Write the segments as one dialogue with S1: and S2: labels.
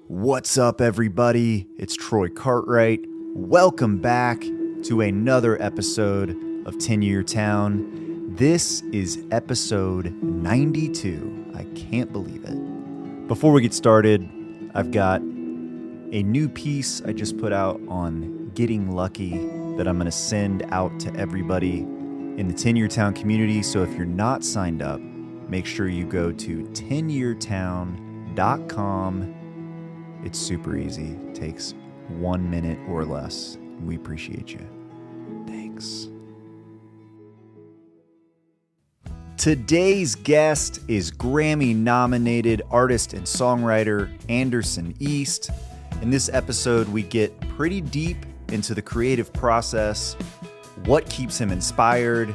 S1: What's up, everybody? It's Troy Cartwright. Welcome back to another episode of 10-Year Town. This is episode 92. I can't believe it. Before we get started, I've got a new piece I just put out on getting lucky that I'm going to send out to everybody in the 10-Year Town community. So if you're not signed up, make sure you go to 10yeartown.com. It's super easy. It takes 1 minute or less. We appreciate you. Thanks. Today's guest is Grammy-nominated artist and songwriter Anderson East. In this episode, we get pretty deep into the creative process, what keeps him inspired,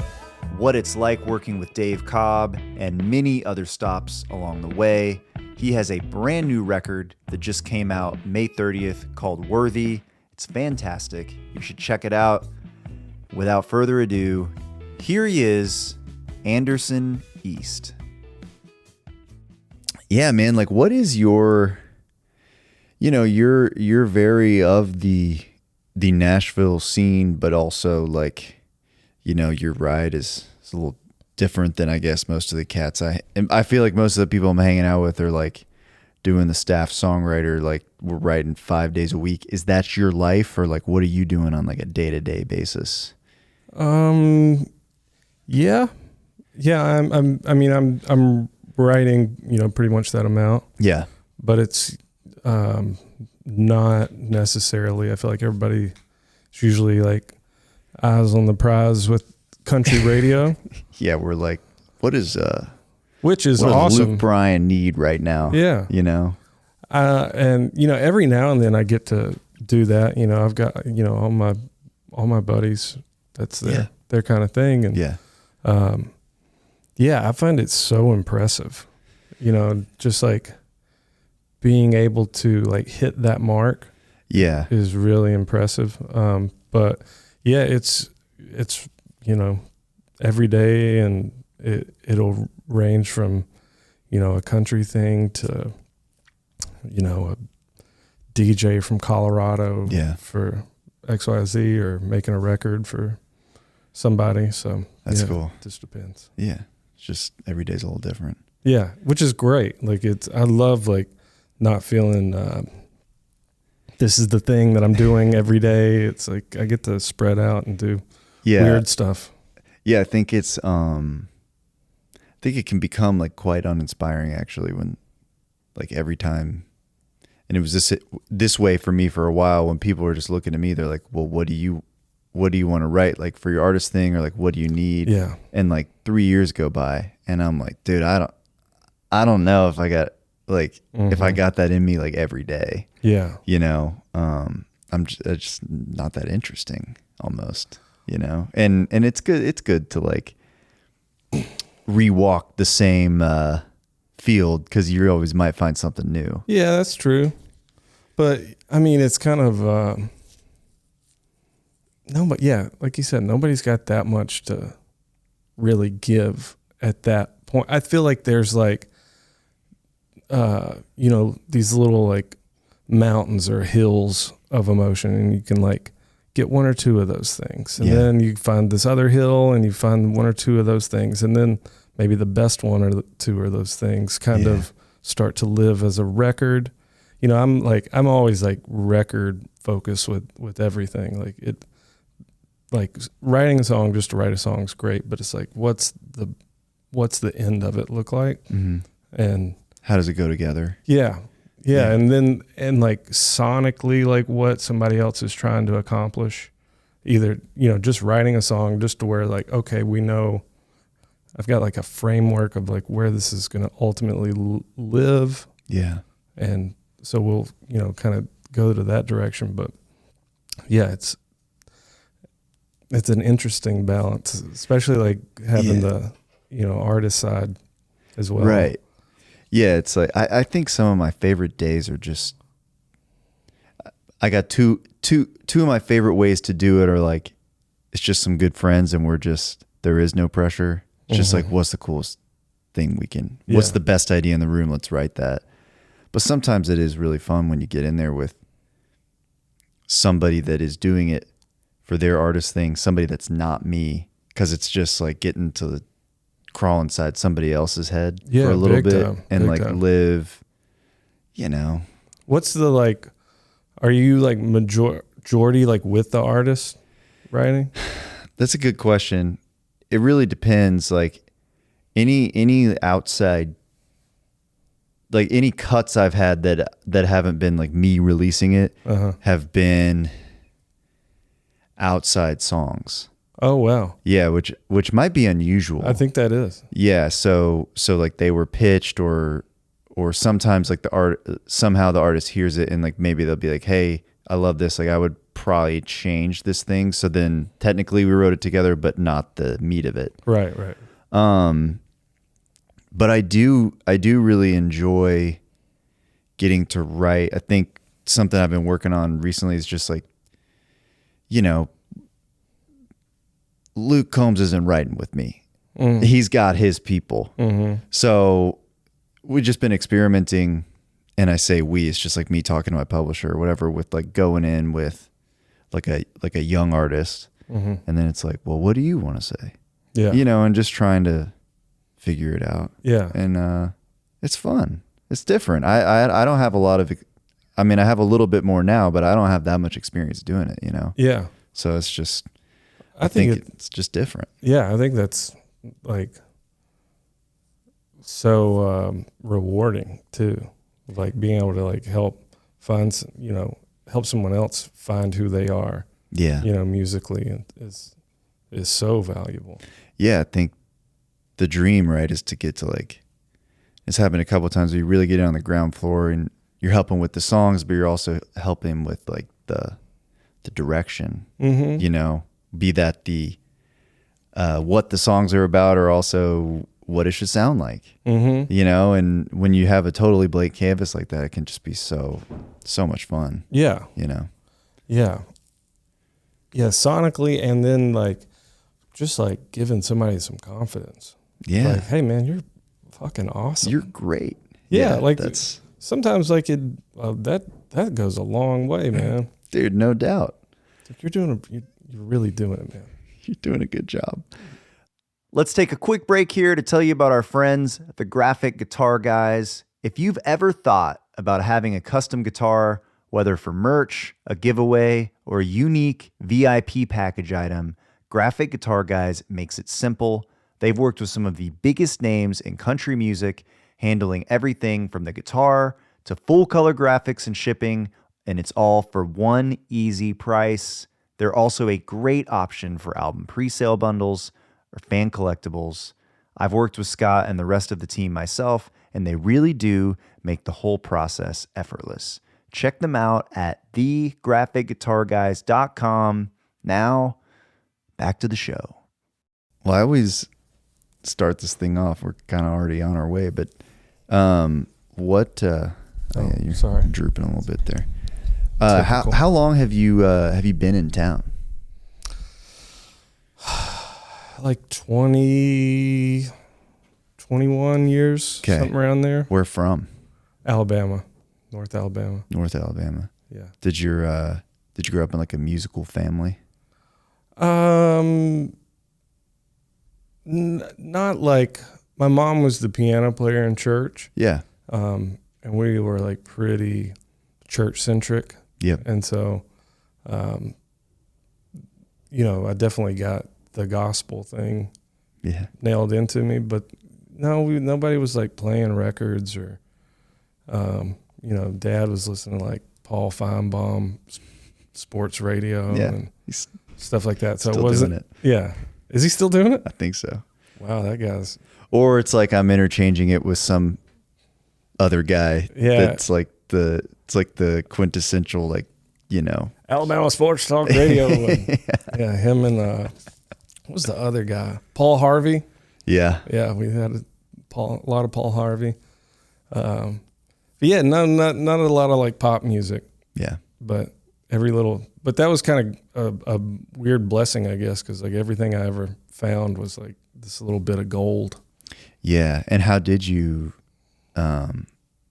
S1: what it's like working with Dave Cobb, and many other stops along the way. He has a brand new record that just came out May 30th called Worthy. It's fantastic. You should check it out. Without further ado, here he is, Anderson East. Yeah, man, like what is your, you're very of the Nashville scene, but also like, your ride is a little different than I guess most of the cats I feel like most of the people I'm hanging out with are like doing the staff songwriter, like we're writing 5 days a week. Is that your life, or like what are you doing on like a day-to-day basis?
S2: I'm writing, pretty much that amount.
S1: Yeah.
S2: But it's not necessarily, I feel like everybody is usually like eyes on the prize with country radio.
S1: Yeah, we're like, which is
S2: what
S1: awesome. Does Luke Bryan need right now?
S2: Yeah. And every now and then I get to do that. I've got, all my buddies, that's their kind of thing. And I find it so impressive, just like being able to like hit that mark. Yeah. Is really impressive. But yeah, it's, every day, and it'll range from, a country thing to, a DJ from Colorado for XYZ, or making a record for somebody. So
S1: that's cool.
S2: It just depends.
S1: Yeah. It's just every day's a little different.
S2: Yeah. Which is great. Like I love like not feeling, this is the thing that I'm doing every day. It's like I get to spread out and do weird stuff.
S1: Yeah, I think it can become like quite uninspiring actually when like every time, and it was this way for me for a while when people were just looking at me, they're like, well, what do you want to write like for your artist thing, or like what do you need?
S2: Yeah. And
S1: like 3 years go by and I'm like, dude, I don't know if I got like if I got that in me like every day.
S2: Yeah.
S1: I'm just not that interesting almost. And it's good to like rewalk the same field, because you always might find something new.
S2: Yeah, that's true. But I mean, it's kind of but yeah, like you said, nobody's got that much to really give at that point. I feel like there's like these little like mountains or hills of emotion, and you can like get one or two of those things, and then you find this other hill and you find one or two of those things, and then maybe the best one or two of those things kind of start to live as a record. I'm always like record focused with everything. Like writing a song just to write a song is great, but it's like what's the end of it look like, and
S1: how does it go together?
S2: Yeah. And then, like sonically, like what somebody else is trying to accomplish, either, just writing a song just to where like, okay, we know I've got like a framework of like where this is going to ultimately live. Yeah. And so we'll, kind of go to that direction. But yeah, it's an interesting balance, especially like having the, artist side as well.
S1: Right. Yeah, it's like I think some of my favorite days are just, I got two of my favorite ways to do it are like, it's just some good friends and there is no pressure. It's just like, what's the coolest thing what's the best idea in the room? Let's write that. But sometimes it is really fun when you get in there with somebody that is doing it for their artist thing, somebody that's not me, because it's just like getting to crawl inside somebody else's head for a little bit and like live, you know.
S2: What's the like, are you like majority like with the artist writing?
S1: That's a good question. It really depends. Like any outside, like any cuts I've had that haven't been like me releasing it have been outside songs.
S2: Oh wow.
S1: Yeah, which might be unusual.
S2: I think that is.
S1: Yeah, so like they were pitched or sometimes like somehow the artist hears it and like maybe they'll be like, "Hey, I love this. Like I would probably change this thing." So then technically we wrote it together but not the meat of it.
S2: Right.
S1: But I do really enjoy getting to write. I think something I've been working on recently is just like, you know, Luke Combs isn't writing with me. Mm-hmm. He's got his people. Mm-hmm. So we've just been experimenting, and I say we, it's just like me talking to my publisher or whatever, with like going in with like a young artist. Mm-hmm. And then it's like, well, what do you want to say? Yeah. You know, and just trying to figure it out.
S2: Yeah.
S1: And it's fun. It's different. I don't have a lot of, I mean, I have a little bit more now, but I don't have that much experience doing it, you know?
S2: Yeah.
S1: So it's just,
S2: I think
S1: it's just different.
S2: Yeah. I think that's like so rewarding too. Like being able to like help someone else find who they are.
S1: Yeah.
S2: You know, musically is so valuable.
S1: Yeah. I think the dream, right, is to get to like, it's happened a couple of times where you really get on the ground floor and you're helping with the songs, but you're also helping with like the direction, mm-hmm. you know, be that the, what the songs are about or also what it should sound like, mm-hmm. you know, and when you have a totally blank canvas like that, it can just be so much fun.
S2: Yeah.
S1: You know?
S2: Yeah. Yeah. Sonically. And then like, just like giving somebody some confidence.
S1: Yeah.
S2: Like, hey man, you're fucking awesome.
S1: You're great.
S2: Yeah. Like that's sometimes like that goes a long way, man.
S1: Dude, no doubt.
S2: Like you're really doing it, man.
S1: You're doing a good job.
S3: Let's take a quick break here to tell you about our friends, the Graphic Guitar Guys. If you've ever thought about having a custom guitar, whether for merch, a giveaway, or a unique VIP package item, Graphic Guitar Guys makes it simple. They've worked with some of the biggest names in country music, handling everything from the guitar to full color graphics and shipping, and it's all for one easy price. They're also a great option for album pre-sale bundles or fan collectibles. I've worked with Scott and the rest of the team myself, and they really do make the whole process effortless. Check them out at thegraphicguitarguys.com. Now, back to the show.
S1: Well, I always start this thing off. We're kind of already on our way, but you're
S2: sorry,
S1: drooping a little bit there. How long have you been in town?
S2: Like 20, 21 years,
S1: okay.
S2: Something around there.
S1: Where from?
S2: Alabama, North Alabama.
S1: North Alabama.
S2: Yeah.
S1: Did you grow up in like a musical family?
S2: Not like, my mom was the piano player in church.
S1: Yeah.
S2: And we were like pretty church centric.
S1: Yep.
S2: And so, you know, I definitely got the gospel thing nailed into me, but nobody was like playing records or, you know, Dad was listening to like Paul Feinbaum sports radio and stuff like that. So
S1: still
S2: it wasn't
S1: doing it.
S2: Yeah. Is he still doing it?
S1: I think so.
S2: Wow, that guy's.
S1: Or it's like I'm interchanging it with some other guy.
S2: Yeah.
S1: That's like the quintessential, like, you know,
S2: Alabama Sports Talk Radio. Yeah, him and what was the other guy? Paul Harvey.
S1: Yeah.
S2: Yeah, we had a lot of Paul Harvey. But yeah, not a lot of like pop music.
S1: Yeah.
S2: But but that was kind of a weird blessing, I guess, because like everything I ever found was like this little bit of gold.
S1: Yeah. And how did you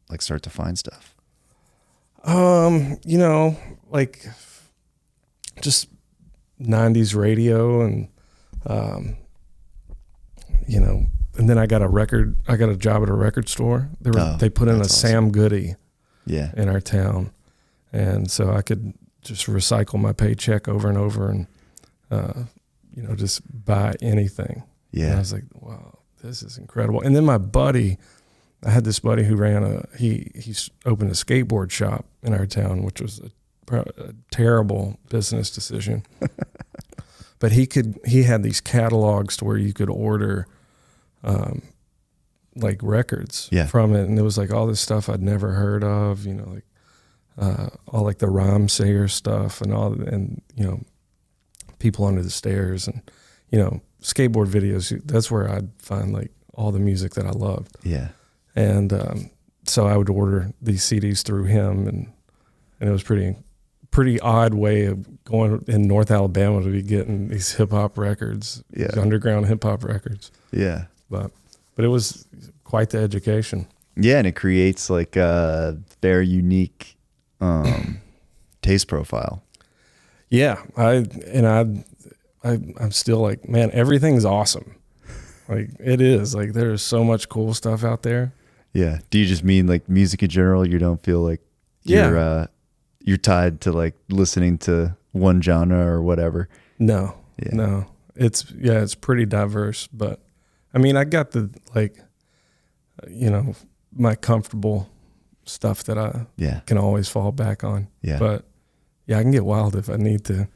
S3: like start to find stuff?
S2: You know, like just 90s radio and, you know, and then I got a job at a record store. They put in a
S3: awesome.
S2: Sam Goody
S3: Yeah.
S2: in our town. And so I could just recycle my paycheck over and over and, you know, just buy anything.
S3: Yeah.
S2: And I was like, wow, this is incredible. And then I had this buddy who he opened a skateboard shop in our town, which was a terrible business decision. But he had these catalogs to where you could order, like records from it. And there was like all this stuff I'd never heard of, you know, like, all like the rhyme sayer stuff and, you know, People Under the Stairs and, you know, skateboard videos. That's where I'd find like all the music that I loved.
S3: Yeah.
S2: And, so I would order these CDs through him and it was pretty odd way of going in North Alabama to be getting these hip hop records, these underground hip hop records.
S3: Yeah.
S2: But it was quite the education. Yeah.
S3: And it creates like a very unique, taste profile.
S2: Yeah. I'm still like, man, everything's awesome. Like it is like, there's so much cool stuff out there.
S3: Yeah. Do you just mean like music in general? You don't feel like you're tied to like listening to one genre or whatever?
S2: No. It's pretty diverse, but I mean, I got the like, you know, my comfortable stuff that I can always fall back on. Yeah. But yeah, I can get wild if I need to.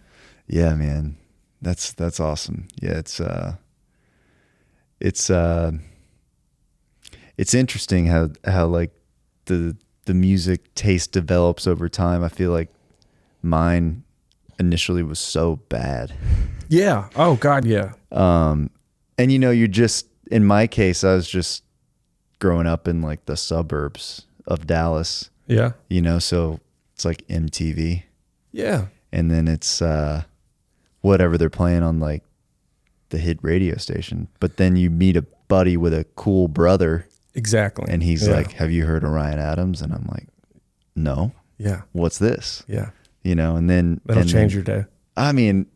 S2: Yeah,
S3: man. That's awesome. Yeah. It's interesting how like the music taste develops over time. I feel like mine initially was so bad.
S2: Yeah. Oh God. Yeah.
S3: And you know, in my case, I was just growing up in like the suburbs of Dallas.
S2: Yeah.
S3: You know, so it's like MTV.
S2: Yeah.
S3: And then it's whatever they're playing on like the hit radio station. But then you meet a buddy with a cool brother.
S2: Exactly.
S3: And he's like, have you heard of Ryan Adams? And I'm like, no.
S2: Yeah.
S3: What's this?
S2: Yeah.
S3: You know, and then
S2: that'll change your day.
S3: I mean,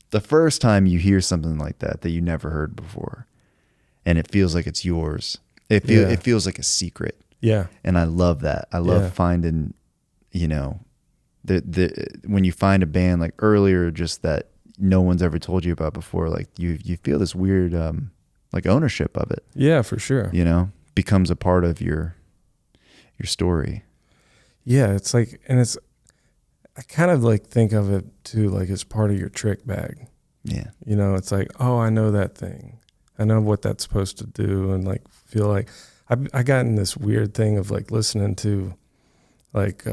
S3: the first time you hear something like that you never heard before, and it feels like it's yours. It feels like a secret. Yeah. And I love that. I love finding, you know, when you find a band like earlier, just that no one's ever told you about before, like you feel this weird like ownership of it.
S2: Yeah, for sure.
S3: You know, becomes a part of your story.
S2: Yeah, it's like, and I kind of like think of it too, like it's part of your trick bag.
S3: Yeah.
S2: You know, it's like, oh, I know that thing. I know what that's supposed to do, and like feel like I got in this weird thing of like listening to like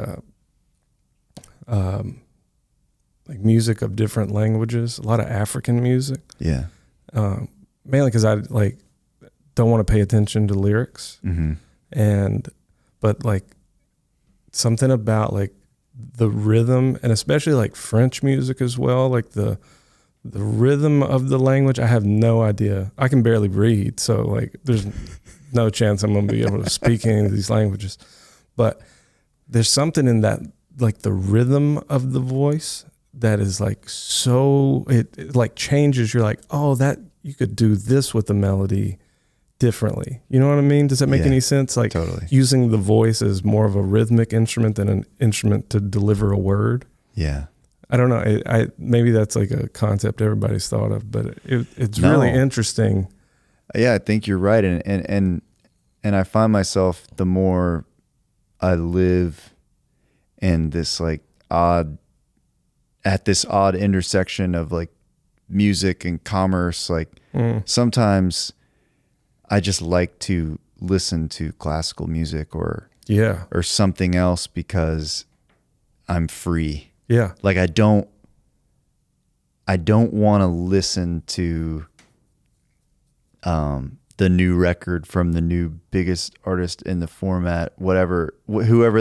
S2: music of different languages, a lot of African music.
S3: Yeah.
S2: Mainly because I like don't want to pay attention to lyrics. Mm-hmm. But like something about like the rhythm, and especially like French music as well, like the rhythm of the language, I have no idea. I can barely read, so like there's no chance I'm going to be able to speak any of these languages. But there's something in that, like the rhythm of the voice that is like so, it like changes. You're like, oh, that you could do this with the melody differently. You know what I mean? Does that make any sense? Like
S3: totally.
S2: Using the voice as more of a rhythmic instrument than an instrument to deliver a word.
S3: Yeah.
S2: I don't know. I maybe that's like a concept everybody's thought of, but it's really interesting.
S3: Yeah, I think you're right. And I find myself, the more I live in this like odd intersection of like music and commerce, like sometimes I just like to listen to classical music or something else because I'm free.
S2: Yeah.
S3: Like I don't want to listen to the new record from the new biggest artist in the format, whoever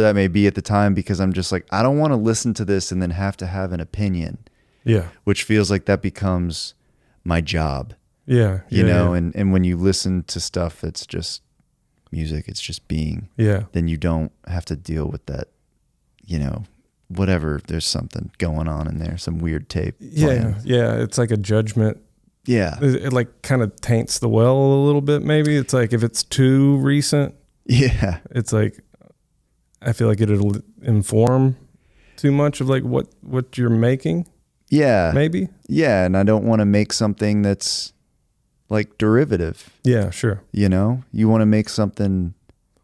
S3: that may be at the time, because I'm just like, I don't want to listen to this and then have to have an opinion.
S2: Yeah.
S3: Which feels like that becomes my job.
S2: Yeah.
S3: You know, and when you listen to stuff that's just music, it's just being,
S2: Yeah.
S3: then you don't have to deal with that, whatever, there's something going on in there, some weird tape.
S2: Yeah.
S3: playing.
S2: Yeah. It's like a judgment.
S3: Yeah.
S2: It like kind of taints the well a little bit, maybe. It's like if it's too recent,
S3: Yeah.
S2: it's like, I feel like it'll inform too much of like what you're making,
S3: Yeah.
S2: maybe.
S3: Yeah. And I don't want to make something that's like derivative,
S2: Yeah, sure.
S3: you want to make something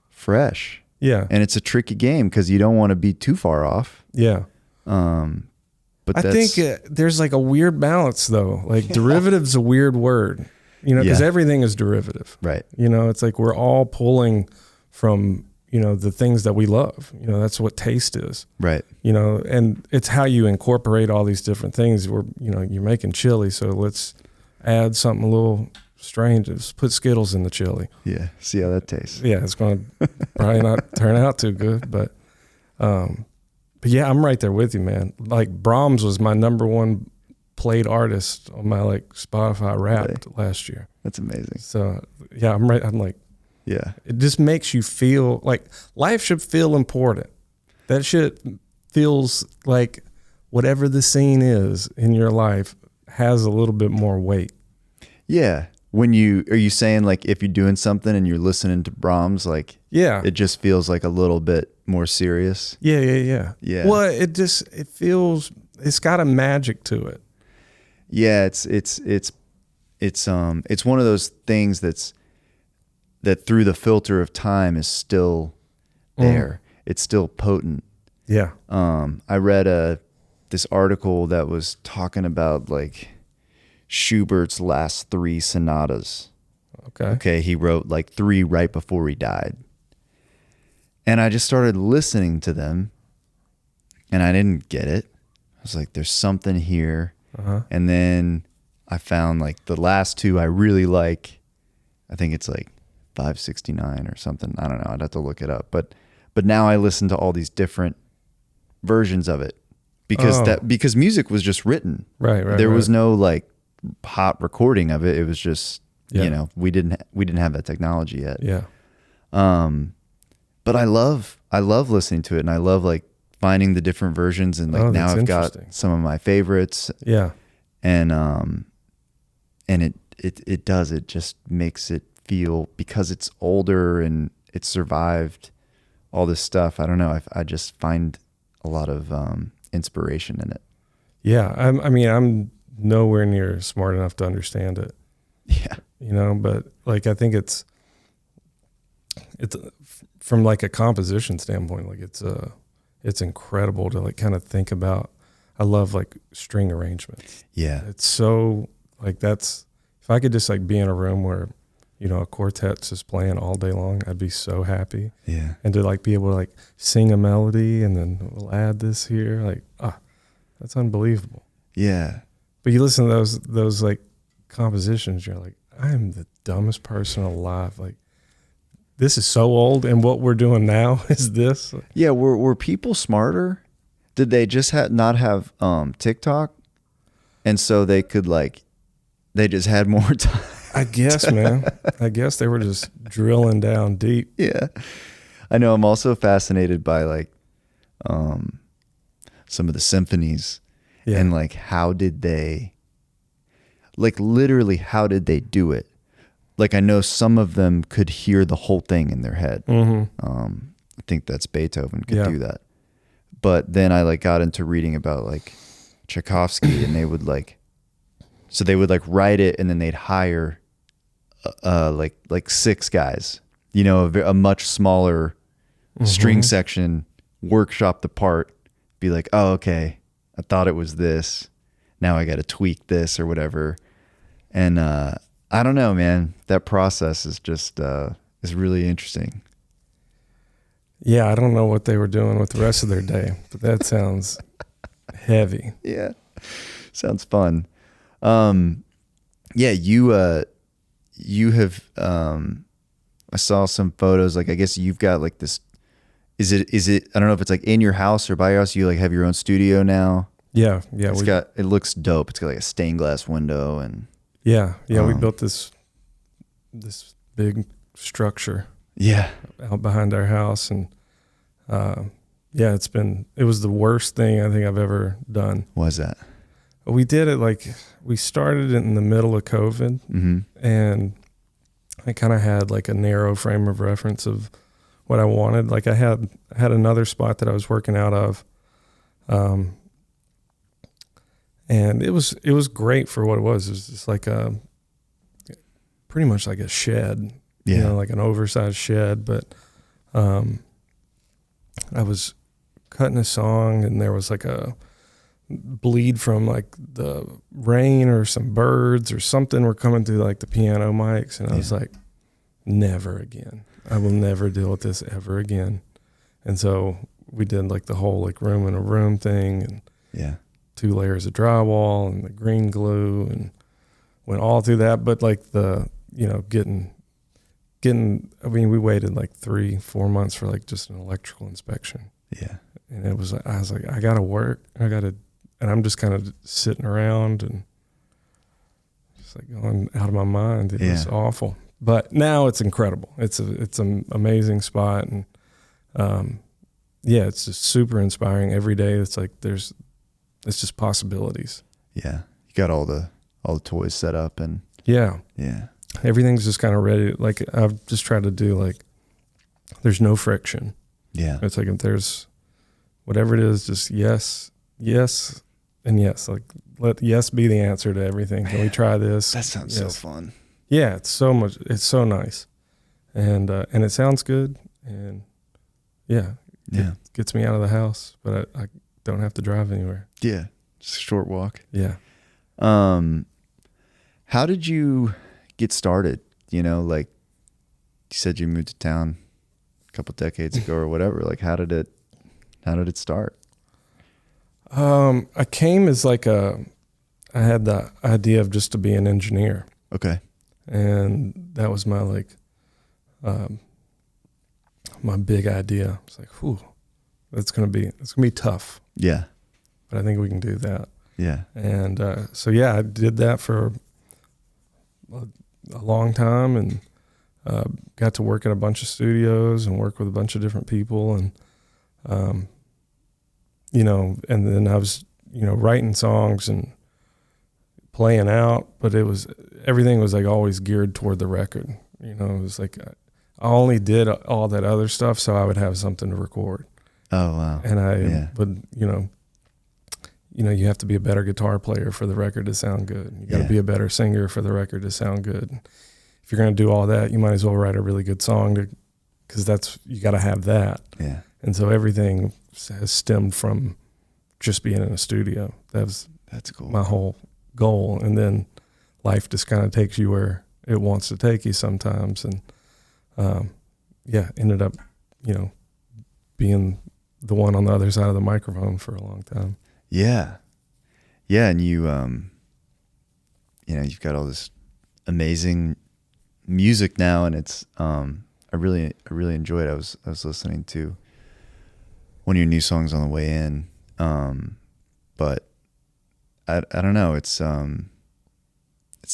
S3: fresh.
S2: Yeah.
S3: And it's a tricky game because you don't want to be too far off.
S2: Yeah.
S3: But
S2: I think there's like a weird balance though. Like derivative's a weird word, because everything is derivative.
S3: Right.
S2: It's like we're all pulling from, the things that we love. That's what taste is.
S3: Right.
S2: And it's how you incorporate all these different things. Where, you're making chili, so let's add something a little strange. Let's put Skittles in the chili.
S3: Yeah. See how that tastes.
S2: Yeah, it's going to probably not turn out too good, but yeah, I'm right there with you, man. Like Brahms was my number one played artist on my like Spotify Wrapped last year.
S3: That's amazing.
S2: So yeah, I'm right. I'm like,
S3: Yeah.
S2: it just makes you feel like life should feel important. That shit feels like whatever the scene is in your life has a little bit more weight.
S3: Yeah. Are you saying like if you're doing something and you're listening to Brahms, like it just feels like a little bit more serious?
S2: Yeah. Well, it's got a magic to it.
S3: Yeah, it's one of those things that through the filter of time is still there. It's still potent.
S2: Yeah.
S3: I read this article that was talking about like Schubert's last 3 sonatas. Okay. He wrote like 3 right before he died. And I just started listening to them and I didn't get it. I was like, there's something here. And then I found like the last 2 I really like. I think it's like 569 or something. I don't know. I'd have to look it up. But now I listen to all these different versions of it because music was just written.
S2: Right.
S3: There was no like hot recording of it. It was just, we didn't have that technology yet.
S2: Yeah.
S3: But I love listening to it, and I love like finding the different versions, and like now I've got some of my favorites.
S2: Yeah.
S3: And it just makes it feel, because it's older and it survived all this stuff. I don't know. I just find a lot of inspiration in it.
S2: Yeah. I'm nowhere near smart enough to understand it.
S3: Yeah.
S2: But like, I think it's from like a composition standpoint, like it's incredible to like kind of think about. I love like string arrangements.
S3: Yeah.
S2: It's so like, if I could just like be in a room where, a quartet's just playing all day long, I'd be so happy.
S3: Yeah.
S2: And to like be able to like sing a melody and then we'll add this here. Like, that's unbelievable.
S3: Yeah.
S2: But you listen to those like compositions, you're like, I am the dumbest person alive. Like, this is so old, and what we're doing now is this.
S3: Yeah, were people smarter? Did they just not have TikTok, and so they could they just had more time?
S2: I guess, man. I guess they were just drilling down deep.
S3: Yeah, I know. I'm also fascinated by some of the symphonies, and like how did they, literally how did they do it? Like, I know some of them could hear the whole thing in their head.
S2: Mm-hmm.
S3: I think that's Beethoven could do that. But then I got into reading about Tchaikovsky, and they would write it, and then they'd hire 6 guys, a much smaller string section, workshop the part, be like, oh, okay, I thought it was this. Now I got to tweak this or whatever. And, I don't know, man. That process is just is really interesting.
S2: Yeah, I don't know what they were doing with the rest of their day, but that sounds heavy.
S3: Yeah, sounds fun. Yeah, you have. I saw some photos. I guess you've got this. Is it? I don't know if it's in your house or by your house. You have your own studio now.
S2: Yeah.
S3: It looks dope. It's got a stained glass window and.
S2: Yeah, we built this big structure.
S3: Yeah.
S2: out behind our house. And yeah, it was the worst thing I think I've ever done.
S3: What was that?
S2: We did it we started it in the middle of COVID, and I kind of had like a narrow frame of reference of what I wanted. Like I had another spot that I was working out of, and it was great for what it was. It was just like pretty much like a shed, like an oversized shed. But I was cutting a song, and there was like a bleed from like the rain or some birds or something were coming through like the piano mics, and I was like, never again. I will never deal with this ever again. And so we did like the whole like room in a room thing, and 2 layers of drywall and the green glue, and went all through that. But like the, getting, I mean, we waited like 3-4 months for like just an electrical inspection.
S3: Yeah.
S2: And I was like, I gotta work. And I'm just kind of sitting around and just like going out of my mind. It was awful. But now it's incredible. It's an amazing spot, and it's just super inspiring every day. It's like it's just possibilities.
S3: Yeah, you got all the toys set up, and
S2: yeah, everything's just kind of ready. Like I've just tried to do like there's no friction.
S3: Yeah,
S2: it's like if there's whatever it is, just yes, and yes. Like let yes be the answer to everything. Can we try this?
S3: That sounds so fun.
S2: Yeah, it's so much. It's so nice, and it sounds good, and it gets me out of the house, but I don't have to drive anywhere.
S3: Yeah, just a short walk.
S2: Yeah.
S3: How did you get started? Like you said, you moved to town a couple decades ago or whatever. Like how did it start?
S2: I came as like I had the idea of just to be an engineer.
S3: Okay.
S2: And that was my my big idea. It's like, whew, it's gonna be tough.
S3: Yeah.
S2: But I think we can do that.
S3: Yeah.
S2: And I did that for a long time, and got to work at a bunch of studios and work with a bunch of different people, and and then I was writing songs and playing out, but everything was like always geared toward the record. It was like I only did all that other stuff so I would have something to record.
S3: Oh wow.
S2: And I would, you have to be a better guitar player for the record to sound good. You got to be a better singer for the record to sound good. If you're going to do all that, you might as well write a really good song because you got to have that.
S3: Yeah.
S2: And so everything has stemmed from just being in a studio. That's
S3: cool.
S2: My whole goal. And then life just kind of takes you where it wants to take you sometimes. And ended up, being the one on the other side of the microphone for a long time.
S3: Yeah. Yeah. And you, you've got all this amazing music now, and it's, I really enjoyed it. I was listening to one of your new songs on the way in. But I don't know. It's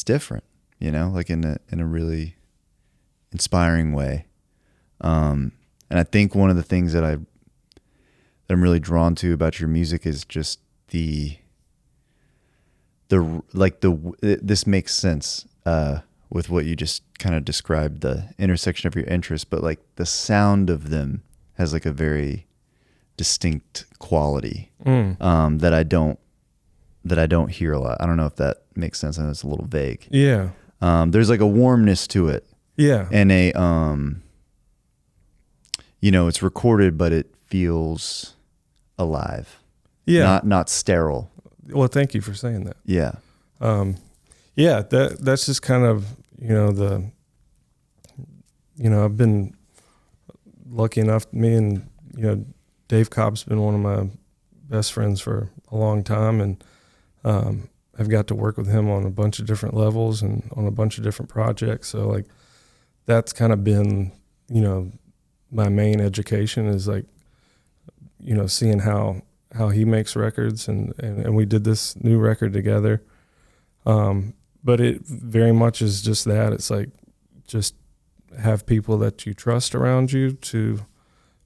S3: different, like in a really inspiring way. And I think one of the things that I'm really drawn to about your music is just this makes sense, with what you just kind of described, the intersection of your interests, but like the sound of them has like a very distinct quality, that I don't hear a lot. I don't know if that makes sense. I know it's a little vague.
S2: Yeah.
S3: There's like a warmness to it.
S2: Yeah.
S3: And it's recorded, but it feels alive.
S2: Yeah.
S3: Not sterile.
S2: Well, thank you for saying that.
S3: Yeah.
S2: That's just kind of, I've been lucky enough, me and, Dave Cobb's been one of my best friends for a long time, and I've got to work with him on a bunch of different levels and on a bunch of different projects. So like that's kind of been, my main education is like, seeing how he makes records, and we did this new record together. But it very much is just that. It's like just have people that you trust around you to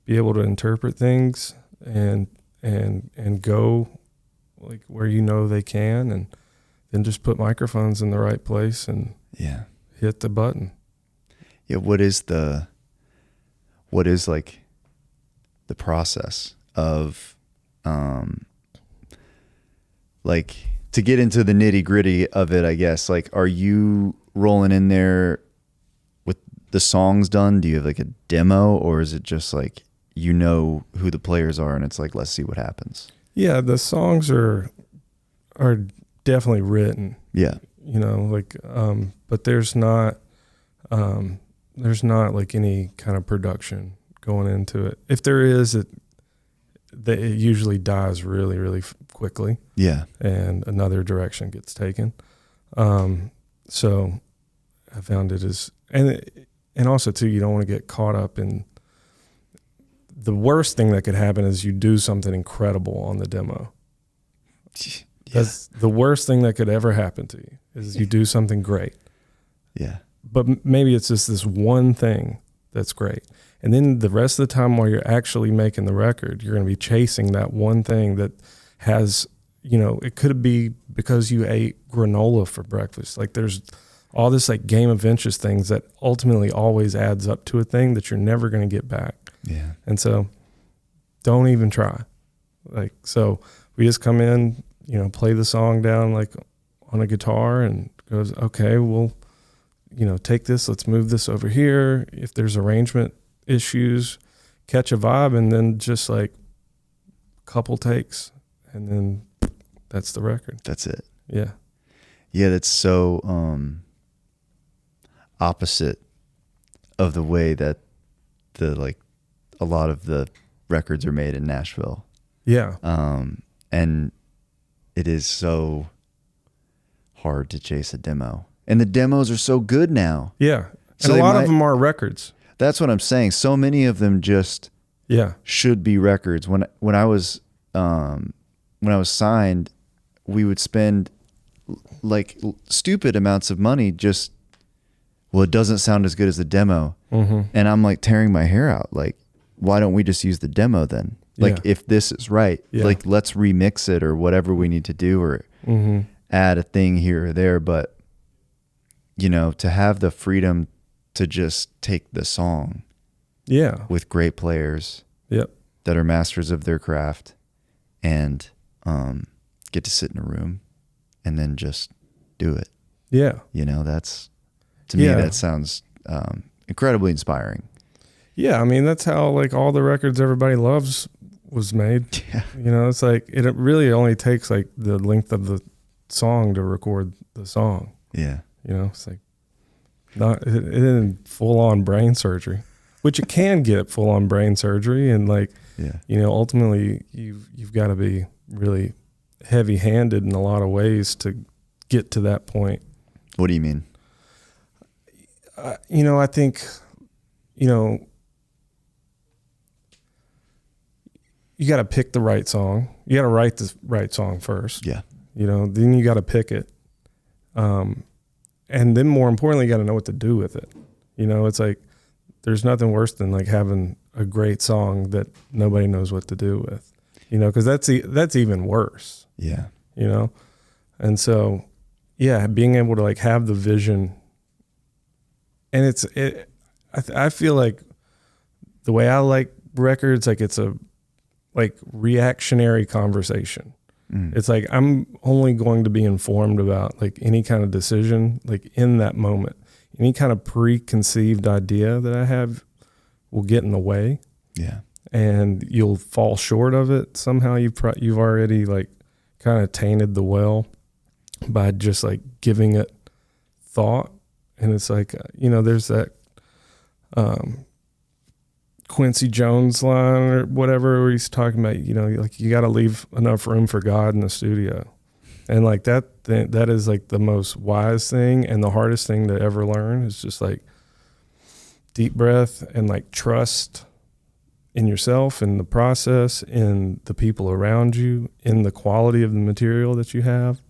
S2: be able to interpret things and go like where you know they can, and then just put microphones in the right place and hit the button.
S3: Yeah. What is like the process of, like, to get into the nitty gritty of it, I guess, like, are you rolling in there with the songs done? Do you have like a demo, or is it just like, you know who the players are and it's like, let's see what happens?
S2: Yeah, the songs are definitely written.
S3: Yeah.
S2: You know, like, but there's not like any kind of production going into it. If there is, it usually dies really, really quickly.
S3: Yeah.
S2: And another direction gets taken. So I found it is, and also too, you don't want to get caught up in, the worst thing that could happen is you do something incredible on the demo.
S3: Yeah.
S2: That's the worst thing that could ever happen to you, is you do something great.
S3: Yeah.
S2: But maybe it's just this one thing that's great. And then the rest of the time while you're actually making the record, you're going to be chasing that one thing that has, you know, it could be because you ate granola for breakfast. Like there's all this like game of inches things that ultimately always adds up to a thing that you're never going to get back.
S3: Yeah.
S2: And so don't even try. Like, so we just come in, you know, play the song down like on a guitar and goes, okay, we'll, you know, take this, let's move this over here. If there's arrangement issues, catch a vibe, and then just like a couple takes, and then that's the record.
S3: That's it.
S2: Yeah.
S3: Yeah. That's so, opposite of the way that a lot of the records are made in Nashville.
S2: Yeah.
S3: And it is so hard to chase a demo, and the demos are so good now.
S2: Yeah.
S3: So
S2: And a lot of them are records.
S3: That's what I'm saying. So many of them just should be records. When I was signed, we would spend like stupid amounts of money just, well, it doesn't sound as good as the demo.
S2: Mm-hmm.
S3: And I'm like tearing my hair out. Like, why don't we just use the demo then? Like, if this is right, like, let's remix it or whatever we need to do, or add a thing here or there. But, you know, to have the freedom to just take the song with great players that are masters of their craft, and get to sit in a room and then just do it.
S2: Yeah.
S3: You know, that's, to me, that sounds incredibly inspiring.
S2: Yeah, I mean, that's how like all the records everybody loves was made.
S3: Yeah.
S2: You know, it's like it really only takes like the length of the song to record the song.
S3: Yeah.
S2: You know, it's like it isn't full on brain surgery, which it can get full on brain surgery, and like you know, ultimately you've got to be really heavy handed in a lot of ways to get to that point.
S3: What do you mean?
S2: You know, I think, you know, you got to pick the right song. You got to write the right song first.
S3: Yeah.
S2: You know, then you got to pick it. And then more importantly, you got to know what to do with it. You know, it's like, there's nothing worse than like having a great song that nobody knows what to do with, you know, cause that's even worse.
S3: Yeah.
S2: You know? And so, yeah, being able to like have the vision, and I feel like the way I like records, like it's a like reactionary conversation. It's like I'm only going to be informed about like any kind of decision, like in that moment. Any kind of preconceived idea that I have will get in the way.
S3: Yeah.
S2: And you'll fall short of it. Somehow you've already like kind of tainted the well by just like giving it thought. And it's like, you know, there's that Quincy Jones line or whatever, where he's talking about, you know, like you got to leave enough room for God in the studio. And like that is like the most wise thing and the hardest thing to ever learn is just like deep breath and like trust in yourself, in the process, in the people around you, in the quality of the material that you have.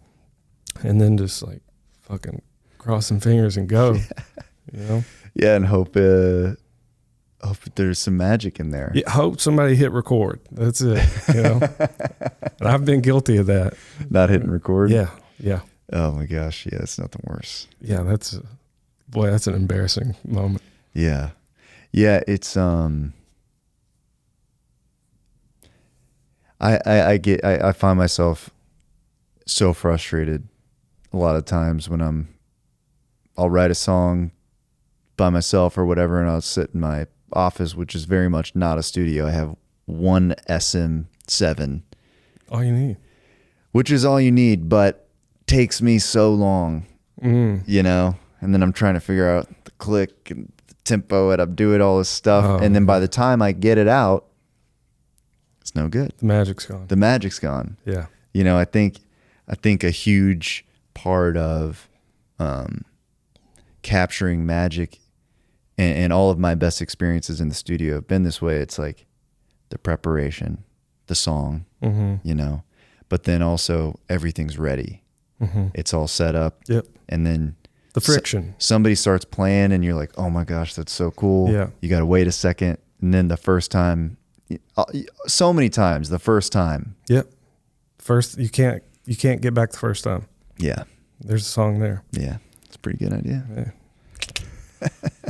S2: And then just like fucking cross some fingers and go, you know?
S3: Yeah, and hope there's some magic in there.
S2: Yeah, hope somebody hit record. That's it. You know, and I've been guilty of that.
S3: Not hitting record.
S2: Yeah, yeah,
S3: Oh my gosh. Yeah, it's nothing worse.
S2: yeah. That's an embarrassing moment.
S3: Yeah. Yeah, it's I find myself so frustrated a lot of times when I'll write a song by myself or whatever, and I'll sit in my office, which is very much not a studio. I have one SM7,
S2: All you need.
S3: which is all you need, but takes me so long, you know? And then I'm trying to figure out the click and the tempo, and I'm doing all this stuff.
S2: Oh,
S3: and then by the time I get it out, it's no good.
S2: The magic's gone.
S3: The magic's gone.
S2: Yeah.
S3: You know, I think a huge part of capturing magic and all of my best experiences in the studio have been this way. It's like the preparation, the song, you know, but then also everything's ready. It's all set up.
S2: Yep.
S3: And then
S2: The friction.
S3: somebody starts playing and you're like, oh my gosh, that's so cool.
S2: Yeah.
S3: You got to wait a second. And then the first time, so many times, the first time.
S2: Yep. First, you can't get back the first time.
S3: Yeah.
S2: There's a song there.
S3: Yeah. It's a pretty good idea.
S2: Yeah.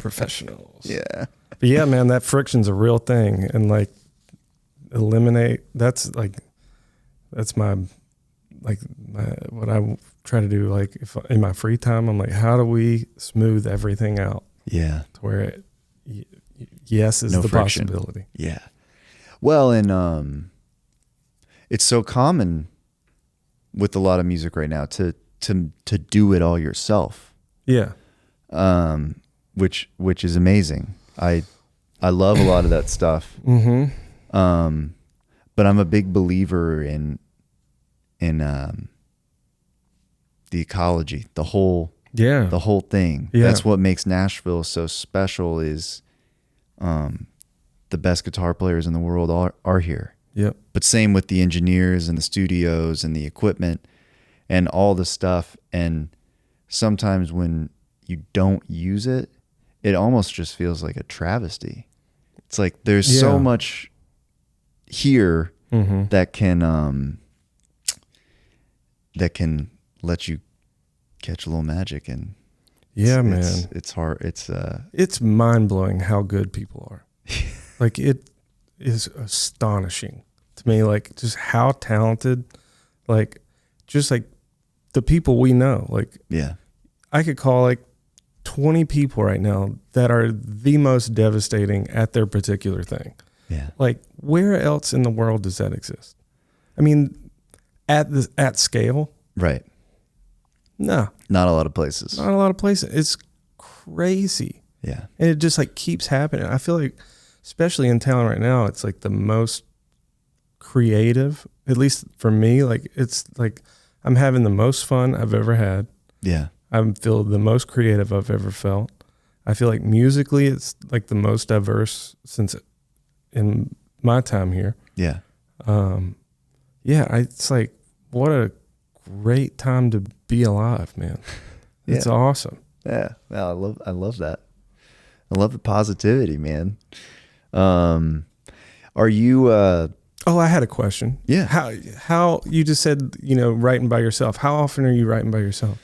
S2: Professionals.
S3: Yeah.
S2: But yeah, man, that friction's a real thing. And like that's my what I try to do. Like if in my free time, I'm like, how do we smooth everything out
S3: Yeah.
S2: to where yes is
S3: No
S2: the
S3: friction.
S2: possibility.
S3: Yeah. Well, and it's so common with a lot of music right now to do it all yourself.
S2: Yeah.
S3: Which is amazing. I love a lot of that stuff.
S2: Mm-hmm.
S3: But I'm a big believer in the ecology, the whole thing.
S2: Yeah.
S3: That's what makes Nashville so special is the best guitar players in the world are here.
S2: Yep.
S3: But same with the engineers and the studios and the equipment and all the stuff. And sometimes when you don't use it, it almost just feels like a travesty. It's like there's so much here that can let you catch a little magic. And it's hard.
S2: It's mind blowing how good people are. Like it is astonishing to me, like just how talented, like just like the people we know. Like I could call like 20 people right now that are the most devastating at their particular thing.
S3: Yeah.
S2: Like where else in the world does that exist? I mean, at scale,
S3: Right.
S2: no,
S3: Not a lot of places.
S2: not a lot of places. It's crazy.
S3: Yeah.
S2: And it just like keeps happening. I feel like, especially in town right now, it's like the most creative, at least for me. Like it's like I'm having the most fun I've ever had.
S3: Yeah.
S2: I feel the most creative I've ever felt. I feel like musically it's like the most diverse since in my time here.
S3: Yeah.
S2: It's like what a great time to be alive, man. It's awesome.
S3: Yeah. Well, I love that. I love the positivity, man. Are you
S2: Oh, I had a question.
S3: Yeah.
S2: How you just said, writing by yourself. How often are you writing by yourself?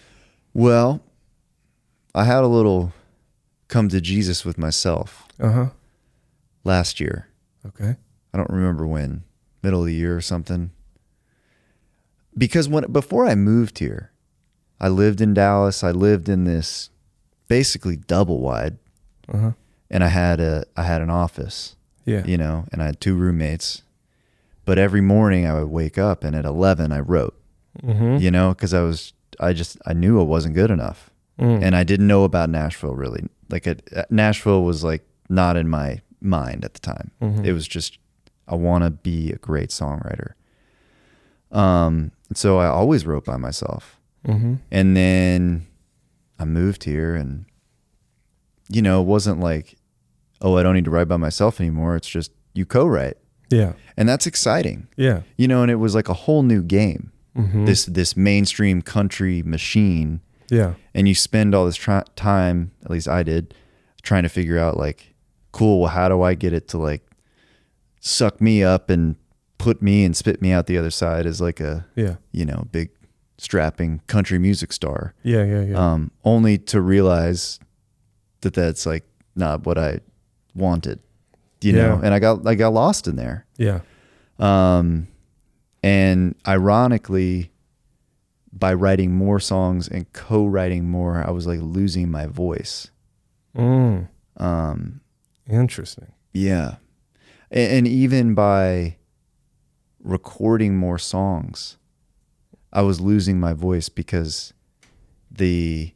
S3: Well, I had a little come to Jesus with myself last year.
S2: Okay.
S3: I don't remember when, middle of the year or something. Because before I moved here, I lived in Dallas. I lived in this basically double wide, and I had an office.
S2: Yeah.
S3: And I had 2 roommates. But every morning I would wake up and at 11 I wrote. Because I knew it wasn't good enough, and I didn't know about Nashville really. Like Nashville was like not in my mind at the time. It was just I want to be a great songwriter. So I always wrote by myself. And then I moved here and, it wasn't like, oh, I don't need to write by myself anymore. It's just you co-write.
S2: Yeah.
S3: And that's exciting.
S2: Yeah.
S3: And it was like a whole new game, this mainstream country machine.
S2: Yeah.
S3: And you spend all this time, at least I did, trying to figure out like, cool, well, how do I get it to like suck me up and put me and spit me out the other side as like a, big strapping country music star. Only to realize that that's like not what I wanted, you know, and I got lost in there. And ironically, by writing more songs and co-writing more, I was like losing my voice.
S2: Interesting.
S3: Yeah. And even by recording more songs, I was losing my voice because the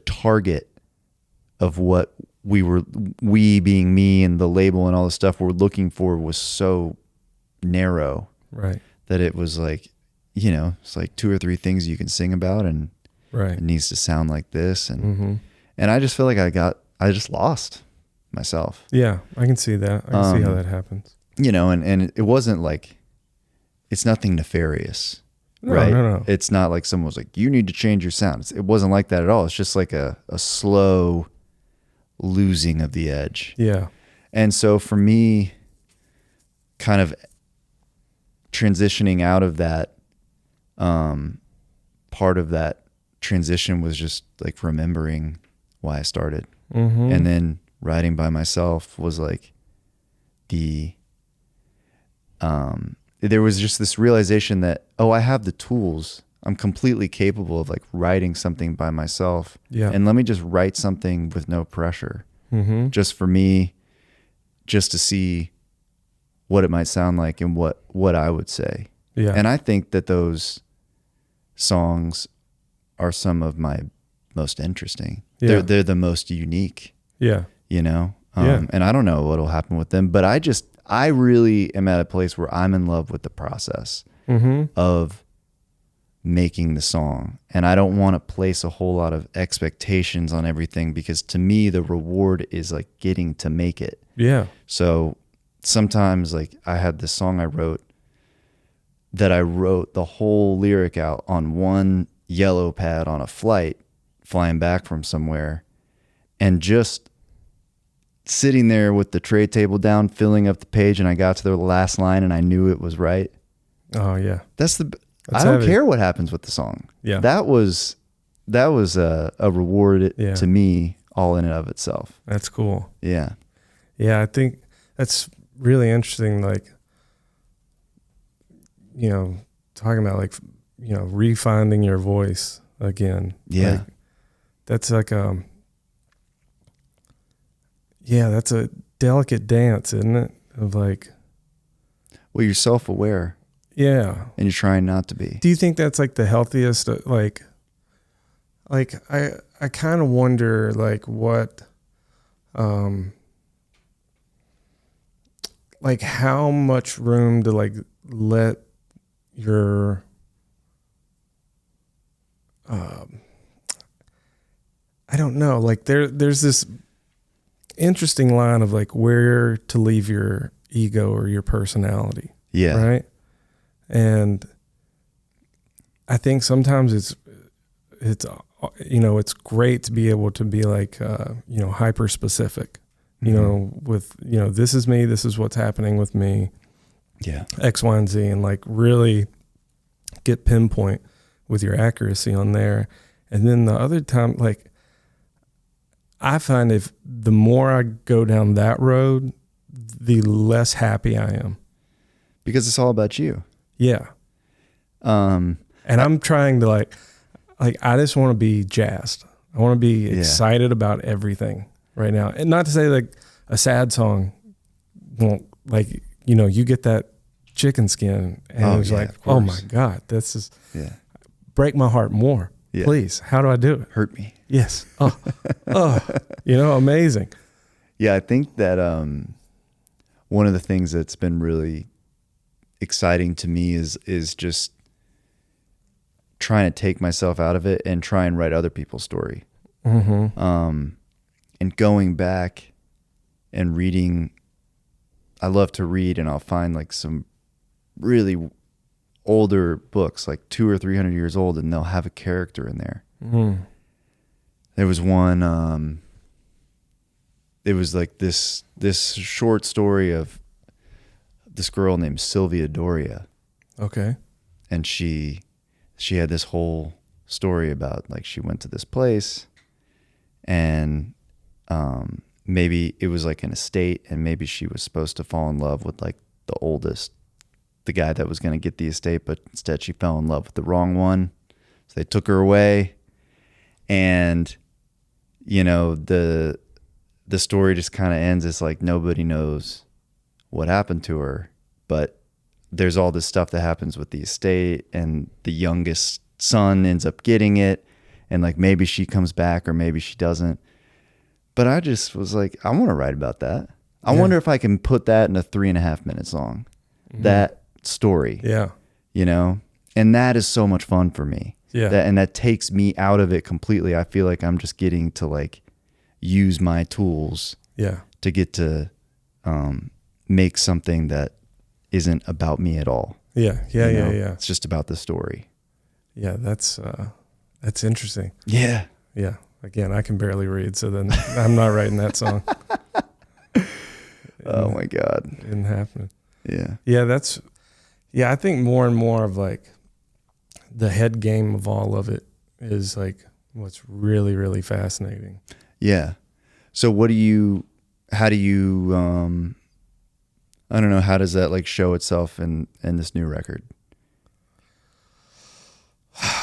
S3: target of what we being me and the label and all the stuff we're looking for was so narrow,
S2: right?
S3: That it was like, you know, it's like 2 or 3 things you can sing about, and it needs to sound like this, and and I just feel like I just lost myself.
S2: Yeah, I can see that. I can see how that happens.
S3: You know, and it wasn't like, it's nothing nefarious. Right.
S2: No.
S3: It's not like someone was like, you need to change your sound. It wasn't like that at all. It's just like a slow losing of the edge.
S2: Yeah.
S3: And so for me, kind of transitioning out of that, part of that transition was just like remembering why I started. And then writing by myself was like there was just this realization that, oh, I have the tools. I'm completely capable of like writing something by myself.
S2: Yeah.
S3: And let me just write something with no pressure. Just for me, just to see what it might sound like and what I would say.
S2: Yeah.
S3: And I think that those songs are some of my most interesting.
S2: Yeah.
S3: They're the most unique.
S2: Yeah.
S3: You know? And I don't know what'll happen with them, but I really am at a place where I'm in love with the process of making the song. And I don't want to place a whole lot of expectations on everything, because to me, the reward is like getting to make it.
S2: Yeah.
S3: So sometimes like I had this song I wrote the whole lyric out on one yellow pad on a flight flying back from somewhere, and just sitting there with the tray table down, filling up the page, and I got to the last line and I knew it was right.
S2: Oh yeah.
S3: I don't care what happens with the song.
S2: Yeah.
S3: That was a reward to me all in and of itself.
S2: That's cool.
S3: Yeah.
S2: Yeah. I think that's really interesting. Like, you know, talking about like, you know, refinding your voice again.
S3: Yeah.
S2: Like, that's like, that's a delicate dance, isn't it? Of like,
S3: well, you're self-aware.
S2: Yeah.
S3: And you're trying not to be.
S2: Do you think that's like the healthiest? Like I kind of wonder like what, like how much room to like let your, I don't know. Like there's this interesting line of like where to leave your ego or your personality.
S3: Yeah.
S2: Right. And I think sometimes it's, you know, it's great to be able to be like, you know, hyper specific, you know, with, you know, this is me, this is what's happening with me.
S3: Yeah.
S2: X, Y, and Z, and like really get pinpoint with your accuracy on there. And then the other time, like, I find if the more I go down that road, the less happy I am.
S3: Because it's all about you.
S2: Yeah. And I'm trying to like I just want to be jazzed. I want to be excited about everything right now. And not to say like a sad song won't, like, you know, you get that chicken skin and it's like, oh my God, this is break my heart more. Yeah. Please. How do I do it?
S3: Hurt me.
S2: Yes. Oh, you know, amazing.
S3: Yeah. I think that, one of the things that's been really exciting to me is just trying to take myself out of it and try and write other people's story. And going back and reading, I love to read, and I'll find like some really older books, like 200 or 300 years old, and they'll have a character in there There was one, it was like this short story of this girl named Sylvia Doria.
S2: Okay.
S3: And she had this whole story about like she went to this place and maybe it was like an estate and maybe she was supposed to fall in love with like the guy that was going to get the estate, but instead she fell in love with the wrong one. So they took her away and, you know, the story just kind of ends. It's like nobody knows what happened to her, but there's all this stuff that happens with the estate and the youngest son ends up getting it. And like, maybe she comes back or maybe she doesn't. But I just was like, I want to write about that. I wonder if I can put that in a 3.5 minute song, that story, you know? And that is so much fun for me.
S2: Yeah.
S3: And that takes me out of it completely. I feel like I'm just getting to like use my tools to get to make something that isn't about me at all.
S2: Yeah.
S3: It's just about the story.
S2: Yeah. That's interesting.
S3: Yeah.
S2: Yeah. Again, I can barely read, so then I'm not writing that song.
S3: Oh my God.
S2: It didn't happen.
S3: Yeah.
S2: Yeah. I think more and more of like the head game of all of it is like what's really, really fascinating.
S3: Yeah. So how do you, I don't know, how does that like show itself in this new record?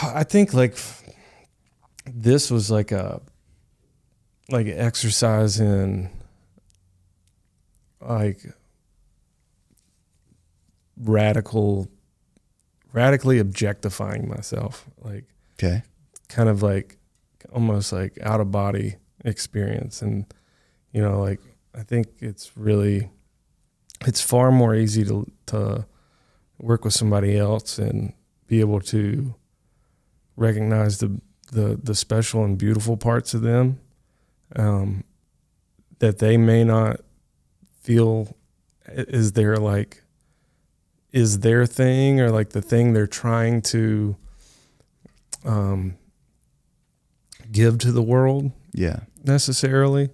S2: I think like this was like an exercise in like radically objectifying myself, like
S3: Okay.
S2: kind of like almost like out of body experience. And, you know, like, I think it's far more easy to work with somebody else and be able to recognize the special and beautiful parts of them, that they may not feel is their thing, or like the thing they're trying to give to the world.
S3: Yeah.
S2: Necessarily.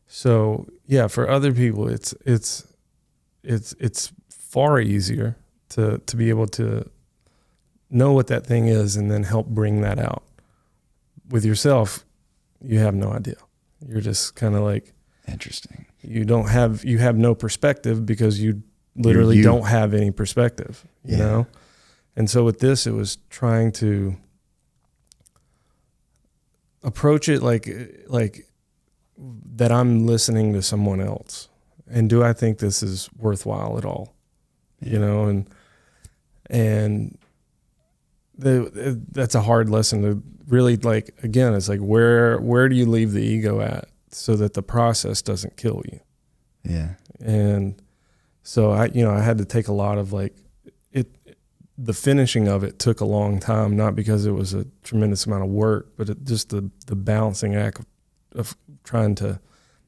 S2: So yeah, for other people, it's far easier to be able to know what that thing is and then help bring that out. With yourself, you have no idea. You're just kind of like,
S3: interesting.
S2: You have no perspective because you literally don't have any perspective, you know? And so with this, it was trying to approach it like that I'm listening to someone else. And do I think this is worthwhile at all? You know, and that's a hard lesson to really, like, again, it's like, where do you leave the ego at so that the process doesn't kill you?
S3: Yeah.
S2: And so I had to take a lot of the finishing of it took a long time, not because it was a tremendous amount of work, but just the balancing act of trying to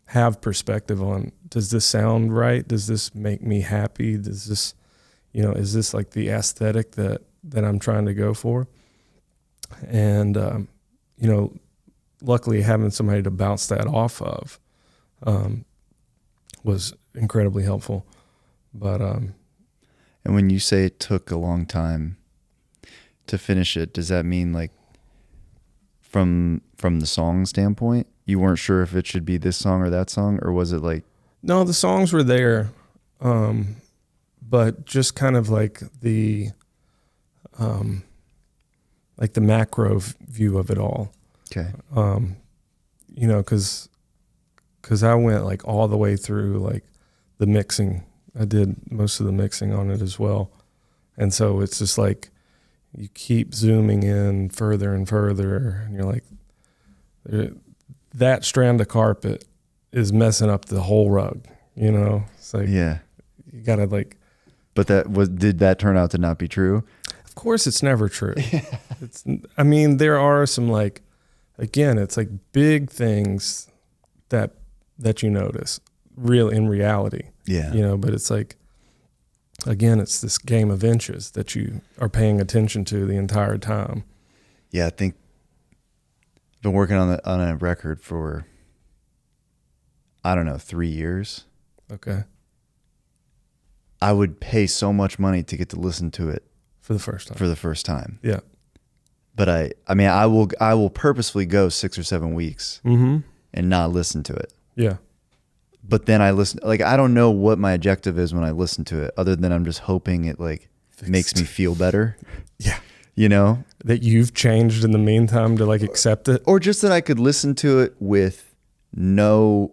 S2: have perspective on, does this sound right? Does this make me happy? Does this, is this like the aesthetic that I'm trying to go for? And, luckily having somebody to bounce that off of was incredibly helpful. But,
S3: and when you say it took a long time to finish it, does that mean like from the song standpoint, you weren't sure if it should be this song or that song, or was it like? No,
S2: the songs were there, but just kind of like the macro view of it all.
S3: Okay.
S2: Because I went like all the way through like the mixing. I did most of the mixing on it as well. And so it's just like you keep zooming in further and further, and you're like, that strand of carpet is messing up the whole rug, It's like,
S3: yeah,
S2: you gotta like.
S3: But did that turn out to not be true?
S2: Of course it's never true. There are some it's like big things that you notice in reality.
S3: Yeah.
S2: But it's like, again, it's this game of inches that you are paying attention to the entire time.
S3: Yeah, I think been working on a record for, I don't know, 3 years.
S2: Okay.
S3: I would pay so much money to get to listen to it
S2: For the first time.
S3: Yeah.
S2: Yeah.
S3: But I will purposefully go 6 or 7 weeks and not listen to it.
S2: Yeah.
S3: But then I listen, like, I don't know what my objective is when I listen to it, other than I'm just hoping it like makes me feel better.
S2: Yeah.
S3: You know?
S2: That you've changed in the meantime to like accept it.
S3: Or just that I could listen to it with not